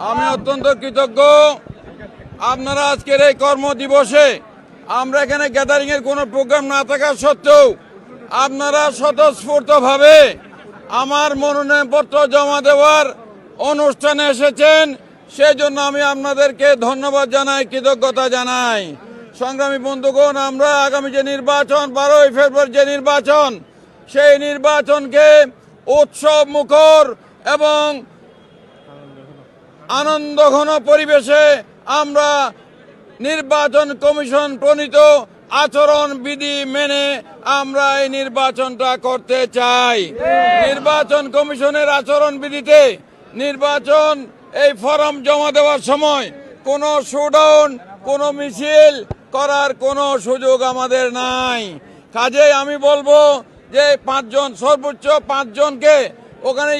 আমি অত্যন্ত কৃতজ্ঞ আপনারা আজকের এই কর্মদিবসে আমরা এখানে গ্যাদারিং এর কোনো প্রোগ্রাম না থাকা সত্ত্বেও আপনারা স্বতঃস্ফূর্তভাবে আমার মনোনয়নপত্র জমা দেওয়ার অনুষ্ঠানে এসেছেন। সেজন্য আমি আপনাদেরকে ধন্যবাদ জানাই, কৃতজ্ঞতা জানাই। সংগ্রামী বন্ধুগণ, আমরা আগামী যে নির্বাচন 12ই ফেব্রুয়ারি যে নির্বাচন, সেই নির্বাচনকে উৎসব মুখর এবং আনন্দঘন পরিবেশে আমরা নির্বাচন কমিশন প্রণীত আচরণ বিধি মেনে আমরা এই নির্বাচনটা করতে চাই। নির্বাচন কমিশনের আচরণ বিধিতে নির্বাচন এই ফরম জমা দেওয়ার সময় কোনো শোডাউন, কোনো মিছিল করার কোনো সুযোগ আমাদের নাই। কাজেই আমি বলবো যে 5 জন, সর্বোচ্চ 5 জনকে ওখানে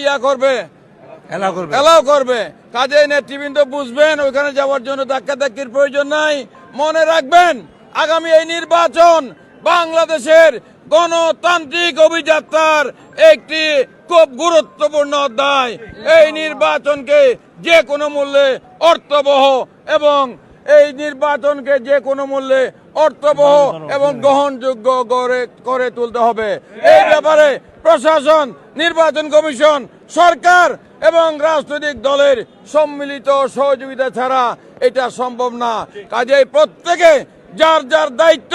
এলাও করবে। কাজেই নেতৃবৃন্দ বুঝবেন, ওইখানে যাওয়ার জন্য ধাক্কাধাক্কির প্রয়োজন নাই। মনে রাখবেন, আগামী এই নির্বাচন বাংলাদেশের গণতান্ত্রিক অভিযাত্রার একটি খুব গুরুত্বপূর্ণ অধ্যায়। এই নির্বাচনকে যে কোনো মূল্যে অর্থবহ এবং গ্রহণযোগ্য করে তুলতে হবে। এই ব্যাপারে প্রশাসন, নির্বাচন কমিশন, সরকার এবং রাজনৈতিক দলের সম্মিলিত সহযোগিতা ছাড়া এটা সম্ভব না। কাজেই প্রত্যেকে যার যার দায়িত্ব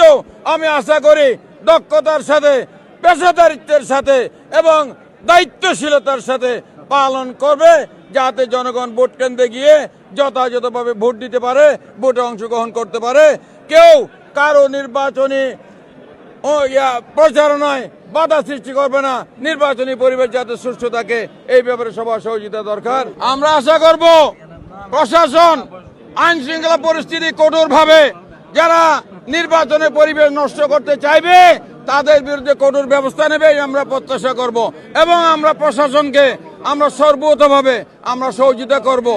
আমি আশা করি দক্ষতার সাথে, পেশাদারিত্বের সাথে এবং দায়িত্বশীলতার সাথে পালন করবে, যাতে জনগণ ভোট কেন্দ্রে গিয়ে যথাযথভাবে ভোট দিতে পারে, ভোটে অংশগ্রহণ করতে পারে। কেউ কারো নির্বাচনী প্রচারণায় বাধা সৃষ্টি করবে না। নির্বাচনী পরিবেশ যাতে সুষ্ঠু থাকে, এই ব্যাপারে সবার সহযোগিতা দরকার। আমরা আশা করব প্রশাসন আইন শৃঙ্খলা পরিস্থিতি কঠোরভাবে, যারা নির্বাচনের পরিবেশ নষ্ট করতে চাইবে তাদের বিরুদ্ধে কঠোর ব্যবস্থা নেবে, আমরা প্রত্যাশা করব। এবং আমরা প্রশাসনকে আমরা সর্বতভাবে আমরা সহযোগিতা করব।